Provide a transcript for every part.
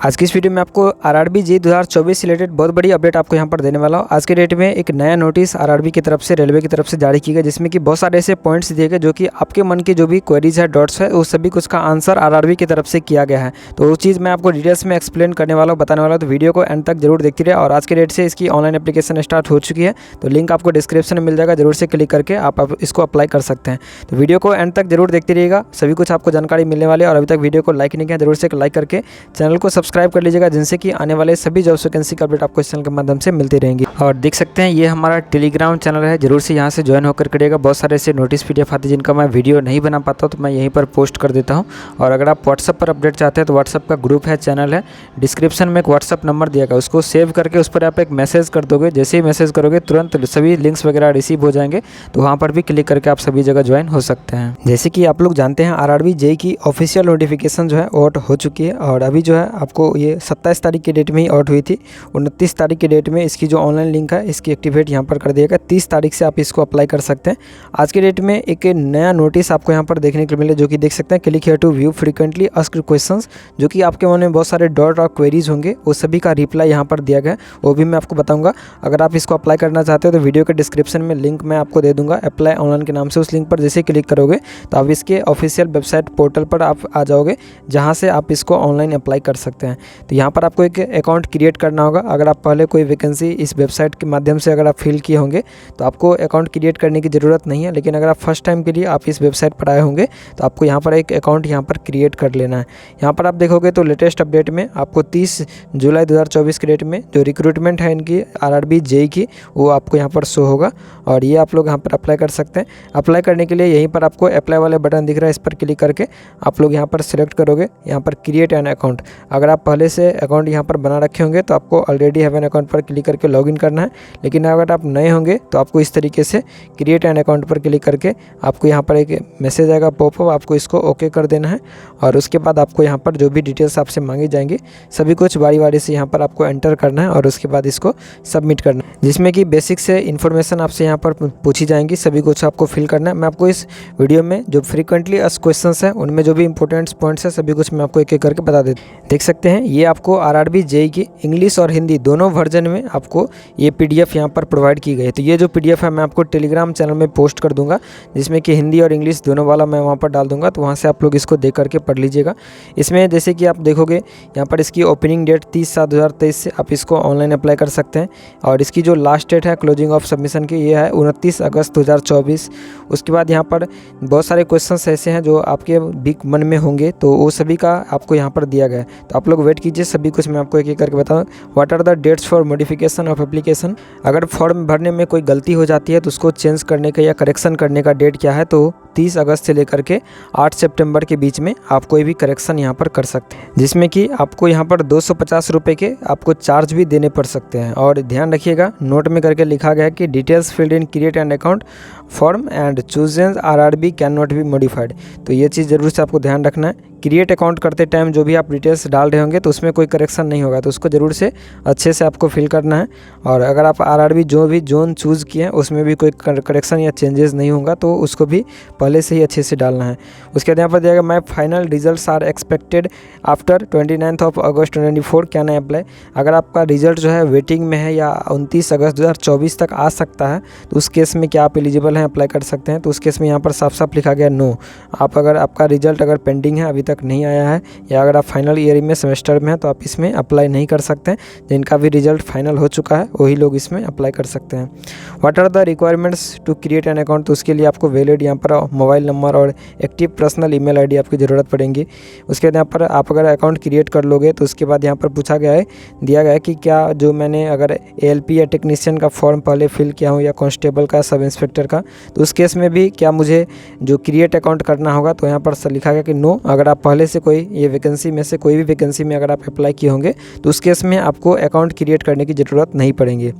आज की इस वीडियो में आपको आरआरबी जी 2024 से रिलेटेड बहुत बड़ी अपडेट आपको यहां पर देने वाला हूं। आज के डेट में एक नया नोटिस आरआरबी की तरफ से, रेलवे की तरफ से जारी किया गया, जिसमें कि बहुत सारे ऐसे पॉइंट्स दिए गए जो कि आपके मन की जो भी क्वेरीज है, डॉट्स है, उस सभी कुछ का आंसर आरआरबी की तरफ से किया गया है। तो वो चीज़ मैं आपको डिटेल्स में एक्सप्लेन करने वाला हूँ, बताने वाला हूँ। तो वीडियो को एंड तक जरूर देखते रहिए। और आज के डेट से इसकी ऑनलाइन एप्लीकेशन स्टार्ट हो चुकी है, तो लिंक आपको डिस्क्रिप्शन में मिल जाएगा, जरूर से क्लिक करके आप इसको अप्लाई कर सकते हैं। तो वीडियो को एंड तक जरूर देखते रहिएगा, सभी कुछ आपको जानकारी मिलने वाली है। और अभी तक वीडियो को लाइक नहीं किया, जरूर से लाइक करके चैनल को सब्सक्राइब कर लीजिएगा, जिनसे कि आने वाले सभी जॉब्स वैकेंसी का अपडेट आपको इस चैनल के माध्यम से मिलती रहेंगी। और देख सकते हैं ये हमारा टेलीग्राम चैनल है, जरूर से यहाँ से ज्वाइन होकर करिएगा। बहुत सारे ऐसे नोटिस पीडीएफ आते हैं जिनका मैं वीडियो नहीं बना पाता हूँ, तो मैं यहीं पर पोस्ट कर देता हूँ। और अगर आप व्हाट्सअप पर अपडेट चाहते हैं तो व्हाट्सअप का ग्रुप है, चैनल है, डिस्क्रिप्शन में एक व्हाट्सअप नंबर दिया गया, उसको सेव करके उस पर आप एक मैसेज कर दोगे। जैसे ही मैसेज करोगे तुरंत सभी लिंक्स वगैरह रिसीव हो जाएंगे, तो वहाँ पर भी क्लिक करके आप सभी जगह ज्वाइन हो सकते हैं। जैसे कि आप लोग जानते हैं आरआरबी जेईई की ऑफिशियल नोटिफिकेशन जो है आउट हो चुकी है। और अभी जो है आपको ये 27 तारीख की डेट में ही आउट हुई थी। 29 तारीख की डेट में इसकी जो ऑनलाइन लिंक है इसकी एक्टिवेट यहाँ पर कर दिया गया। 30 तारीख से आप इसको अप्लाई कर सकते हैं। आज की डेट में एक नया नोटिस आपको यहाँ पर देखने को मिले, जो कि देख सकते हैं, click here to view frequently asked questions. जो कि आपके मन में बहुत सारे डॉट और क्वेरीज होंगे, वो सभी का रिप्लाई यहाँ पर दिया गया, वो भी मैं आपको बताऊंगा। अगर आप इसको अप्लाई करना चाहते हो तो वीडियो के डिस्क्रिप्शन में लिंक मैं आपको दे दूंगा, अप्लाई ऑनलाइन के नाम से। उस लिंक पर जैसे क्लिक करोगे तो आप इसके ऑफिशियल वेबसाइट पोर्टल पर आप आ जाओगे, जहाँ से आप इसको ऑनलाइन अप्लाई कर सकते हैं। तो यहाँ पर आपको एक अकाउंट क्रिएट करना होगा। अगर आप पहले कोई वैकेंसी इस वेबसाइट के माध्यम से अगर आप फिल किए होंगे तो आपको अकाउंट क्रिएट करने की ज़रूरत नहीं है। लेकिन अगर आप फर्स्ट टाइम के लिए आप इस वेबसाइट पर आए होंगे तो आपको यहाँ पर एक अकाउंट यहाँ पर क्रिएट कर लेना है। यहाँ पर आप देखोगे तो लेटेस्ट अपडेट में आपको 30 जुलाई 2024 के डेट में जो रिक्रूटमेंट है इनकी आरआरबी जेईई की, वो आपको यहाँ पर शो होगा। और ये आप लोग यहाँ पर अप्लाई कर सकते हैं। अप्लाई करने के लिए यहीं पर आपको अप्लाई वाले बटन दिख रहा है, इस पर क्लिक करके आप लोग यहाँ पर सिलेक्ट करोगे, यहाँ पर क्रिएट एन अकाउंट। अगर आप पहले से अकाउंट यहाँ पर बना रखे होंगे तो आपको ऑलरेडी हैव एन अकाउंट पर क्लिक करके लॉगिन करना है। लेकिन अगर आप नए होंगे तो आपको इस तरीके से क्रिएट एन अकाउंट पर क्लिक करके आपको यहाँ पर एक मैसेज आएगा पॉपअप, आपको इसको ओके कर देना है। और उसके बाद आपको यहाँ पर जो भी डिटेल्स आपसे मांगी जाएंगी सभी कुछ बारी बारी से यहाँ पर आपको एंटर करना है, और उसके बाद इसको सबमिट करना है, जिसमें कि बेसिक से इन्फॉर्मेशन आपसे यहाँ पर पूछी जाएंगी, सभी कुछ आपको फिल करना है। मैं आपको इस वीडियो में जो फ्रीक्वेंटली आस्क्ड क्वेश्चंस हैं उनमें जो भी इंपॉर्टेंट पॉइंट्स हैं सभी कुछ मैं आपको एक एक करके बता देता हूँ। देख सकते हैं ये आपको आरआरबी जेईई की इंग्लिश और हिंदी दोनों वर्जन में आपको ये पीडीएफ यहाँ पर प्रोवाइड की गई है। तो ये जो पीडीएफ है मैं आपको टेलीग्राम चैनल में पोस्ट कर दूंगा, जिसमें कि हिंदी और इंग्लिश दोनों वाला मैं वहाँ पर डाल दूंगा, तो वहाँ से आप लोग इसको देख करके पढ़ लीजिएगा। इसमें जैसे कि आप देखोगे यहाँ पर इसकी ओपनिंग डेट 30/7/2023 से आप इसको ऑनलाइन अप्लाई कर सकते हैं। और इसकी जो लास्ट डेट है क्लोजिंग ऑफ सबमिशन की, ये है 29 अगस्त 2024। उसके बाद यहाँ पर बहुत सारे क्वेश्चंस ऐसे हैं जो आपके भी मन में होंगे, तो वो सभी का आपको यहाँ पर दिया गया है। तो आप लोग वेट कीजिए, सभी कुछ मैं आपको एक एक करके बताऊँ। What are the dates for modification of application. अगर फॉर्म भरने में कोई गलती हो जाती है तो उसको चेंज करने का या करेक्शन करने का डेट क्या है, तो 30 अगस्त से लेकर के 8 सितंबर के बीच में आप कोई भी करेक्शन यहाँ पर कर सकते हैं, जिसमें कि आपको यहाँ पर 250 रुपये के आपको चार्ज भी देने पड़ सकते हैं। और ध्यान रखिएगा, नोट में करके लिखा गया है कि details filled in create an account form and chosen RRB can not be modified. तो ये चीज़ जरूर से आपको ध्यान रखना है। क्रिएट अकाउंट करते टाइम जो भी आप डिटेल्स डाल रहे होंगे तो उसमें कोई करेक्शन नहीं होगा, तो उसको ज़रूर से अच्छे से आपको फिल करना है। और अगर आप आरआरबी जो भी जोन चूज़ किए हैं उसमें भी कोई करेक्शन या चेंजेस नहीं होगा, तो उसको भी पहले से ही अच्छे से डालना है। उसके बाद यहाँ पर दिया my final results are expected after 29 August 2024 can I apply. अगर आपका रिजल्ट जो है वेटिंग में है या 29 अगस्त 2024 तक आ सकता है, तो उस केस में क्या आप एलिजिबल हैं, अप्लाई कर सकते हैं। तो उस केस में यहाँ पर साफ साफ लिखा गया नो। आप अगर आपका रिजल्ट अगर पेंडिंग है, अभी तक नहीं आया है, या अगर आप फाइनल ईयर में सेमेस्टर में हैं, तो आप इसमें अप्लाई नहीं कर सकते हैं। जिनका भी रिजल्ट फाइनल हो चुका है वही लोग इसमें अप्लाई कर सकते हैं। What are the requirements to create an account. तो उसके लिए आपको वैलिड यहाँ पर मोबाइल नंबर और एक्टिव पर्सनल ईमेल आईडी आपकी ज़रूरत पड़ेगी। उसके बाद यहाँ पर आप अगर अकाउंट क्रिएट कर लोगे तो उसके बाद यहाँ पर पूछा गया है, दिया गया है कि क्या जो मैंने अगर एएलपी या टेक्नीशियन का फॉर्म पहले फिल किया हूँ या कांस्टेबल का, सब इंस्पेक्टर का, तो उस केस में भी क्या मुझे जो क्रिएट अकाउंट करना होगा। तो यहाँ पर लिखा गया कि नो। अगर आप पहले से कोई ये वैकेंसी में से कोई भी वैकेंसी में अगर आप अप्लाई किए होंगे तो उस केस में आपको अकाउंट क्रिएट करने की ज़रूरत नहीं पड़ेगी।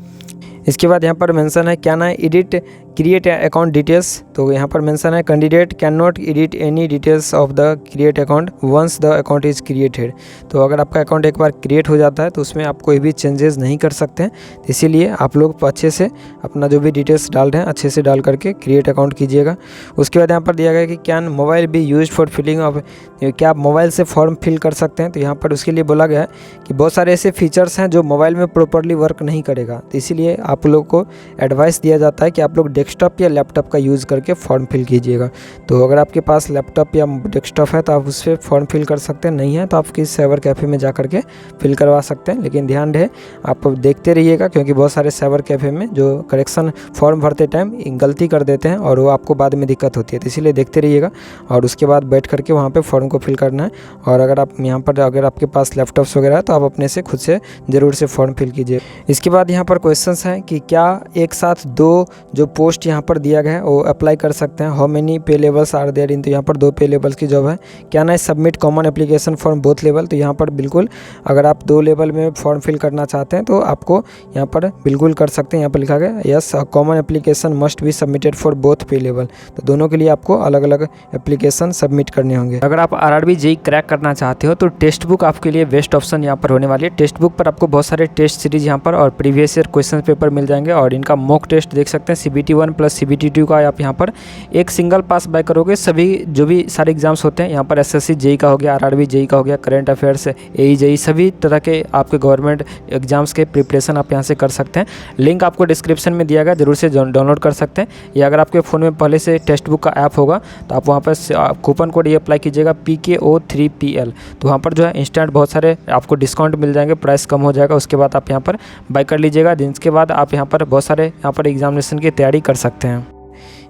इसके बाद यहाँ पर मेंशन है क्या ना एडिट क्रिएट अकाउंट डिटेल्स। तो यहाँ पर मेंशन है candidate can not edit any details of the create account once the account is created. तो अगर आपका अकाउंट एक बार क्रिएट हो जाता है तो उसमें आप कोई भी चेंजेस नहीं कर सकते हैं। इसीलिए आप लोग अच्छे से अपना जो भी डिटेल्स डाल रहे हैं अच्छे से डाल करके क्रिएट अकाउंट कीजिएगा। उसके बाद यहाँ पर दिया गया कि can mobile be use for filling of, क्या आप मोबाइल से फॉर्म फिल कर सकते हैं। तो यहाँ पर उसके लिए बोला गया है कि बहुत सारे ऐसे फीचर्स हैं जो मोबाइल में प्रॉपरली वर्क नहीं करेगा। तो इसीलिए आप लोग को एडवाइस दिया जाता है कि आप लोग डेस्कटॉप या लैपटॉप का यूज़ करके फॉर्म फिल कीजिएगा। तो अगर आपके पास लैपटॉप या डेस्कटॉप है तो आप उससे फॉर्म फिल कर सकते हैं, नहीं है तो आप किसी साइबर कैफ़े में जा करके फिल करवा सकते हैं। लेकिन ध्यान रहे आप देखते रहिएगा, क्योंकि बहुत सारे साइबर कैफ़े में जो करेक्शन फॉर्म भरते टाइम गलती कर देते हैं और वो आपको बाद में दिक्कत होती है। तो इसीलिए देखते रहिएगा और उसके बाद बैठ करके वहाँ पे फॉर्म को फिल करना है। और अगर आप यहाँ पर अगर आपके पास लैपटॉप्स वगैरह है तो आप अपने से खुद से ज़रूर से फॉर्म फिल कीजिए। इसके बाद यहाँ पर क्वेश्चंस हैं कि क्या एक साथ दो जो पोस्ट यहाँ पर दिया गया है वो अप्लाई कर सकते हैं। हाउ मेनी पे लेवल्स आर देयर इन। तो यहाँ पर 2 पे लेवल्स की जॉब है। क्या ना submit common application form both level. तो यहाँ पर बिल्कुल अगर आप 2 लेवल में फॉर्म फिल करना चाहते हैं तो आपको यहाँ पर बिल्कुल कर सकते हैं। यहाँ पर लिखा गया yes common application must be submitted for both पे लेवल। तो दोनों के लिए आपको अलग अलग एप्लीकेशन सबमिट करने होंगे। अगर आप आरआरबी जेईई क्रैक करना चाहते हो तो टेक्स्ट बुक आपके लिए बेस्ट ऑप्शन यहाँ पर होने वाली है। टेक्स्ट बुक पर आपको बहुत सारे टेस्ट सीरीज यहाँ पर और प्रीवियस ईयर क्वेश्चन पेपर मिल जाएंगे और इनका मॉक टेस्ट देख सकते हैं। CBT 1 प्लस CBT 2 का आप यहाँ पर एक सिंगल पास बाय करोगे। सभी जो भी सारे एग्जाम्स होते हैं यहाँ पर SSC जेईई का हो गया, आरआरबी जेईई का हो गया, करंट अफेयर्स, AE जेईई, सभी तरह के आपके गवर्नमेंट एग्जाम्स के प्रिपरेशन आप यहाँ से कर सकते हैं। लिंक आपको डिस्क्रिप्शन में दिया गया, जरूर से डाउनलोड कर सकते हैं। या अगर आपके फ़ोन में पहले से टेक्स्ट बुक का ऐप होगा तो आप वहाँ पर कूपन कोड ये अप्लाई कीजिएगा PKO3PL। तो वहाँ पर जो है इंस्टेंट बहुत सारे आपको डिस्काउंट मिल जाएंगे, प्राइस कम हो जाएगा। उसके बाद आप यहाँ पर बाय कर लीजिएगा, जिसके बाद आप यहाँ पर बहुत सारे यहाँ पर एग्जामिनेशन की तैयारी कर सकते हैं।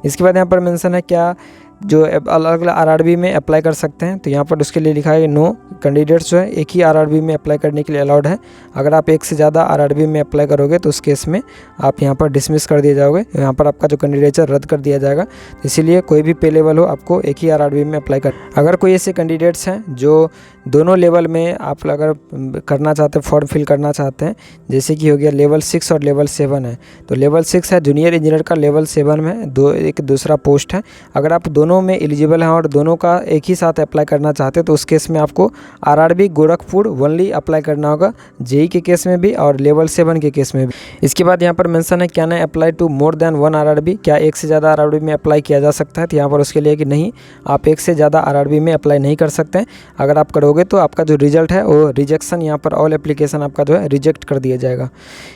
इसके बाद यहाँ पर मेंशन है क्या जो अलग अलग आरआरबी में अप्लाई कर सकते हैं। तो यहाँ पर उसके लिए लिखा है नो कैंडिडेट्स जो है एक ही आरआरबी में अप्लाई करने के लिए अलाउड है। अगर आप एक से ज़्यादा आरआरबी में अप्लाई करोगे तो उस केस में आप यहाँ पर डिसमिस कर दिए जाओगे, यहाँ पर आपका जो कैंडिडेचर रद्द कर दिया जाएगा। इसीलिए कोई भी पे लेवल हो आपको एक ही आरआरबी में अप्लाई कर। अगर कोई ऐसे कैंडिडेट्स हैं जो दोनों लेवल में आप अगर करना चाहते हैं, फॉर्म फिल करना चाहते हैं, जैसे कि हो गया लेवल 6 और लेवल 7 है। तो लेवल 6 है जूनियर इंजीनियर का, लेवल 7 में एक दूसरा पोस्ट है। अगर आप दोनों में एलिजिबल हैं और दोनों का एक ही साथ अप्लाई करना चाहते हैं तो उस केस में आपको आरआरबी गोरखपुर ओनली अप्लाई करना होगा, जेईई के केस में भी और लेवल 7 के केस में भी। इसके बाद यहाँ पर मेंशन है क्या ना apply to more than 1 RRB. क्या एक से ज़्यादा आरआरबी में अप्लाई किया जा सकता है। तो यहाँ पर उसके लिए कि नहीं, आप एक से ज़्यादा आरआरबी में अप्लाई नहीं कर सकते हैं। अगर आप करोगे तो आपका जो रिजल्ट है वो रिजेक्शन, यहाँ पर ऑल एप्लीकेशन आपका जो है रिजेक्ट कर दिया जाएगा।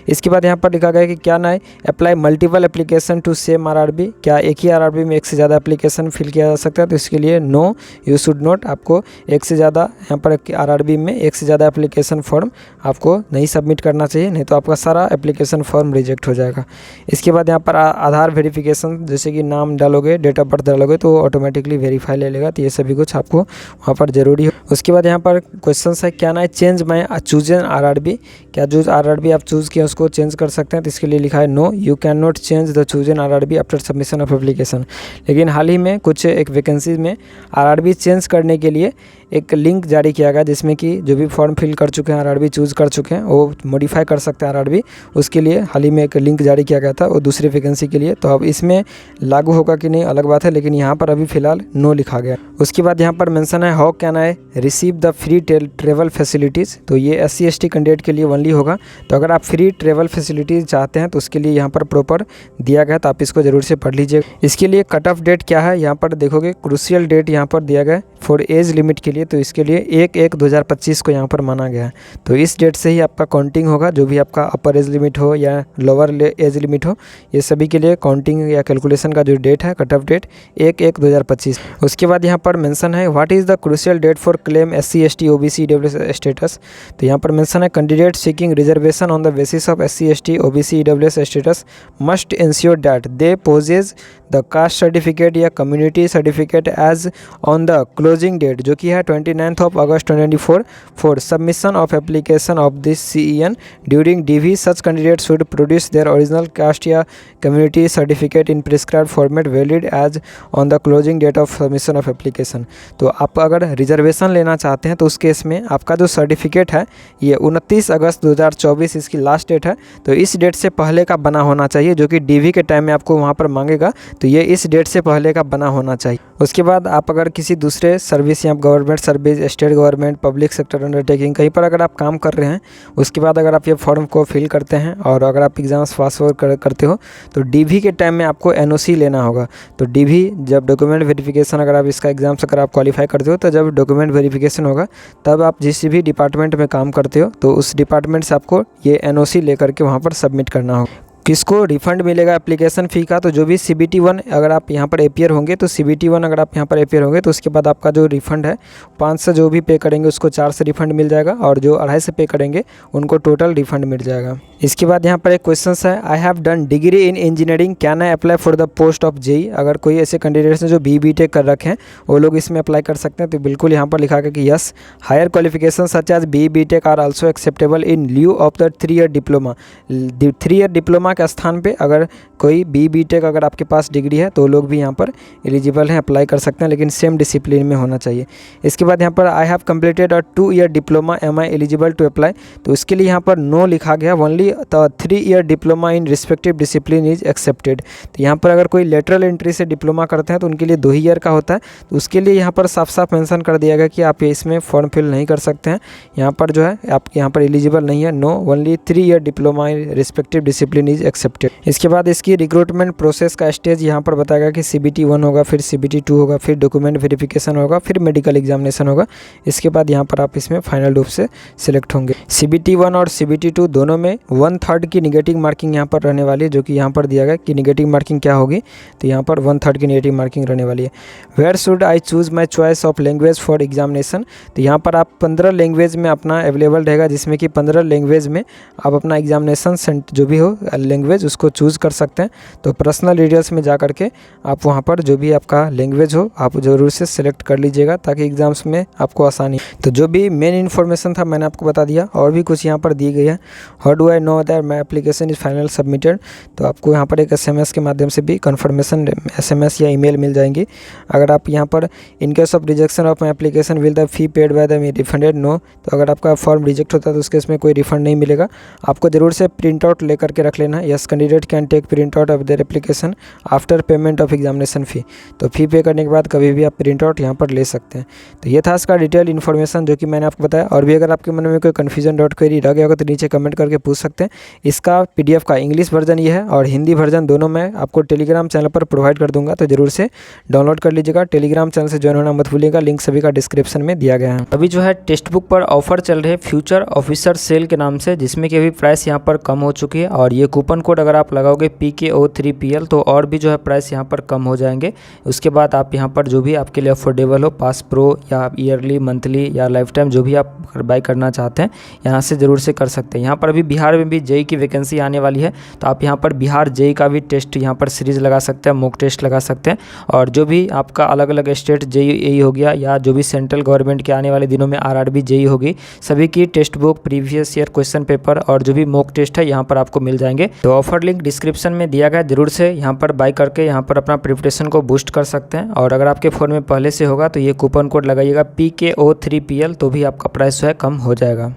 इसके बाद यहाँ पर लिखा गया कि क्या ना apply multiple application to same RRB. क्या एक ही आरआरबी में एक से ज़्यादा एप्लीकेशन फिल किया जा सकता है। तो इसके लिए नो यू शुड नॉट, आपको एक से ज़्यादा यहाँ पर आरआरबी में एक से ज़्यादा एप्लीकेशन फॉर्म आपको नहीं सबमिट करना चाहिए, नहीं तो आपका सारा एप्लीकेशन फॉर्म रिजेक्ट हो जाएगा। इसके बाद यहाँ पर आधार वेरिफिकेशन, जैसे कि नाम डालोगे, डेट ऑफ बर्थ डालोगे तो ऑटोमेटिकली वेरीफाई ले लेगा। तो ये सभी कुछ आपको वहाँ पर ज़रूरी है। उसके बाद यहाँ पर क्वेश्चन है क्या ना change my choose an RRB. क्या जो आरआरबी आप चूज़ किया उसको चेंज कर सकते हैं। तो इसके लिए लिखा है no you can not change the choose an RRB after submission of application. लेकिन हाल ही में कुछ एक वैकेंसी में आरआरबी चेंज करने के लिए एक लिंक जारी किया गया, जिसमें कि जो भी फॉर्म फिल कर चुके हैं, आरआरबी चूज़ कर चुके हैं, वो मॉडिफाई कर सकते हैं आरआरबी। उसके लिए हाल ही में एक लिंक जारी किया गया था वो दूसरी वैकेंसी के लिए। तो अब इसमें लागू होगा कि नहीं अलग बात है, लेकिन यहाँ पर अभी फ़िलहाल नो लिखा गया। उसके बाद यहाँ पर मेंशन है how can I receive the free travel facilities. तो ये SC ST कैंडिडेट के लिए ओनली होगा। तो अगर आप फ्री ट्रेवल फैसिलिटीज़ चाहते हैं तो उसके लिए यहाँ पर प्रॉपर दिया गया, तो आप इसको ज़रूर से पढ़ लीजिए। इसके लिए कट ऑफ डेट क्या है यहाँ पर देखोगे, क्रूशियल डेट यहाँ पर दिया गया फॉर एज लिमिट के लिए। तो इसके लिए 1/1/2025 को यहाँ पर माना गया है। तो इस डेट से ही आपका काउंटिंग होगा, जो भी आपका अपर एज लिमिट हो या लोअर एज लिमिट हो, ये सभी के लिए काउंटिंग या कैलकुलेशन का जो डेट है, कट ऑफ डेट 1/1/2025। उसके बाद यहाँ पर मेंशन है what is the crucial date for claim SC ST OBC EWS status. तो यहाँ पर मेंशन है candidate seeking reservation on the basis of SC ST OBC EWS status must ensure that they possess the caste certificate या community certificate as on the closing date, जो कि है 29th August 2024 for submission of application of this CEN during DV. Such candidates should produce their original caste या community certificate in prescribed format valid as on the closing date of submission of application. तो आप अगर reservation लेना चाहते हैं तो उस case में आपका जो सर्टिफिकेट है ये 29 अगस्त 2024 इसकी लास्ट डेट है, तो इस डेट से पहले का बना होना चाहिए, जो कि डीवी के टाइम में आपको वहाँ पर मांगेगा, तो ये इस डेट से पहले का बना होना चाहिए। उसके बाद आप अगर किसी दूसरे सर्विस या government service, state government, public sector undertaking कहीं पर अगर आप काम कर रहे हैं, उसके बाद अगर आप ये फॉर्म को फिल करते हैं और अगर आप एग्ज़ाम्स पास करते हो तो डीवी के टाइम में आपको एनओसी लेना होगा। तो डीवी जब डॉक्यूमेंट वेरिफिकेशन, अगर आप इसका एग्ज़ाम्स अगर आप क्वालिफाई करते हो तो जब डॉक्यूमेंट वेरिफिकेशन होगा तब आप जिस भी डिपार्टमेंट में काम करते हो तो उस डिपार्टमेंट से आपको ये एनओसी लेकर के वहाँ पर सबमिट करना होगा। किसको रिफ़ंड मिलेगा एप्लीकेशन फ़ी का? तो जो भी CBT-1 अगर आप यहाँ पर अपियर होंगे तो CBT-1 अगर आप यहाँ पर अपियर होंगे तो उसके बाद आपका जो रिफ़ंड है 5 से जो भी पे करेंगे उसको 4 से रिफ़ंड मिल जाएगा, और जो 2.5 से पे करेंगे उनको टोटल रिफ़ंड मिल जाएगा। इसके बाद यहाँ पर एक क्वेश्चन है, I have done degree in engineering, can I apply for the post of JE? अगर कोई ऐसे कैंडिडेट्स हैं जो BBTech कर रखे हैं वो लोग इसमें अप्लाई कर सकते हैं। तो बिल्कुल यहाँ पर लिखा है कि yes, higher qualification such as BBTech are also acceptable in lieu of the 3 year diploma. 3 year diploma के स्थान पे अगर कोई BBTech अगर आपके पास डिग्री है तो लोग भी यहाँ पर एलिजिबल हैं, अप्लाई कर सकते हैं, लेकिन सेम डिसिप्लिन में होना चाहिए। इसके बाद यहाँ पर I have completed a 2 year diploma, am I eligible to apply? तो इसके लिए यहाँ पर नो लिखा गया, only 3 year diploma in respective discipline is accepted. तो यहाँ पर अगर कोई लेटरल एंट्री से डिप्लोमा करते हैं तो उनके लिए 2 ही ईयर का होता है, तो उसके लिए यहाँ पर साफ साफ मेंशन कर दिया गया कि आप इसमें फॉर्म फिल नहीं कर सकते हैं, यहाँ पर जो है आप यहाँ पर एलिजिबल नहीं है। No, only 3 year diploma in respective discipline is accepted. इसके बाद इसकी रिक्रूटमेंट प्रोसेस का स्टेज यहाँ पर बताएगा कि CBT-1 होगा, फिर CBT-2 होगा, फिर डॉक्यूमेंट वेरिफिकेशन होगा, फिर मेडिकल एग्जामिनेशन होगा। इसके बाद यहाँ पर आप इसमें फाइनल रूप से सिलेक्ट होंगे। CBT-1 और CBT-2 दोनों में 1/3 की निगेटिव मार्किंग यहाँ पर रहने वाली है, जो कि यहाँ पर दिया गया कि निगेटिव मार्किंग क्या होगी, तो यहाँ पर 1/3 की निगेटिव मार्किंग रहने वाली है। Where should I choose my choice of language for examination? तो यहाँ पर आप 15 लैंग्वेज में अपना अवेलेबल रहेगा, जिसमें कि 15 लैंग्वेज में आप अपना एग्जामिनेशन जो भी हो लैंग्वेज उसको चूज़ कर सकते हैं। तो पर्सनल डिटेल्स में जा कर के आप वहाँ पर जो भी आपका लैंग्वेज हो आप ज़रूर से सिलेक्ट कर लीजिएगा, ताकि एग्ज़ाम्स में आपको आसानी। तो जो भी मेन इन्फॉर्मेशन था मैंने आपको बता दिया, और भी कुछ यहाँ पर दी गई है। How do I know that my application is final submitted? तो आपको यहाँ पर एक SMS के माध्यम से भी कन्फर्मेशन SMS या ईमेल मिल जाएंगी। अगर आप यहाँ पर in case of rejection of my application will the fee paid by the me refunded? No. तो अगर आपका फॉर्म रिजेक्ट होता है तो उस केस में कोई रिफंड नहीं मिलेगा, आपको ज़रूर से प्रिंट आउट लेकर के रख लेना है। Yes, candidate can take print out of their application after payment of examination fee. तो फ़ी पे करने के बाद कभी भी आप प्रिंट आउट यहाँ पर ले सकते हैं। तो ये था इसका डिटेल इन्फॉर्मेशन जो कि मैंने आपको बताया। और भी अगर आपके मन में कोई कन्फ्यूजन डॉट क्वेरी रह गया होगा तो नीचे कमेंट करके पूछ सकते हैं। इसका PDF का इंग्लिश वर्जन ये है और हिंदी वर्जन दोनों मैं आपको टेलीग्राम चैनल पर प्रोवाइड कर दूंगा, तो जरूर से डाउनलोड कर लीजिएगा। टेलीग्राम चैनल से ज्वाइन होना मत भूलिएगा, लिंक सभी का डिस्क्रिप्शन में दिया गया है। अभी जो है टेक्स्ट बुक पर ऑफर चल रहे फ्यूचर ऑफिसर सेल के नाम से, जिसमें कि अभी प्राइस यहाँ पर कम हो चुकी है, और ये कूपन कोड अगर आप लगाओगे PKO3PL तो और भी जो है प्राइस यहाँ पर कम हो जाएंगे। उसके बाद आप यहाँ पर जो भी आपके लिए अफोर्डेबल हो, पास प्रो या ईयरली, मंथली या लाइफ टाइम जो भी आप बाई करना चाहते हैं यहाँ से ज़रूर से कर सकते हैं। यहाँ पर अभी बिहार में भी जेई की वैकेंसी आने वाली है, तो आप यहाँ पर बिहार जेई का भी टेस्ट यहाँ पर सीरीज़ लगा सकते हैं, मॉक टेस्ट लगा सकते हैं। और जो भी आपका अलग अलग स्टेट जेई हो गया या जो भी सेंट्रल गवर्नमेंट के आने वाले दिनों में RRB जेई होगी, सभी की text book, previous year question paper और जो भी मॉक टेस्ट है यहाँ पर आपको मिल जाएंगे। तो ऑफर लिंक डिस्क्रिप्शन में दिया गया, जरूर से यहाँ पर बाई करके यहाँ पर अपना प्रिपरेशन को बूस्ट कर सकते हैं। और अगर आपके फ़ोन में पहले से होगा तो ये कूपन कोड लगाइएगा PKO3PL, तो भी आपका प्राइस जो है कम हो जाएगा।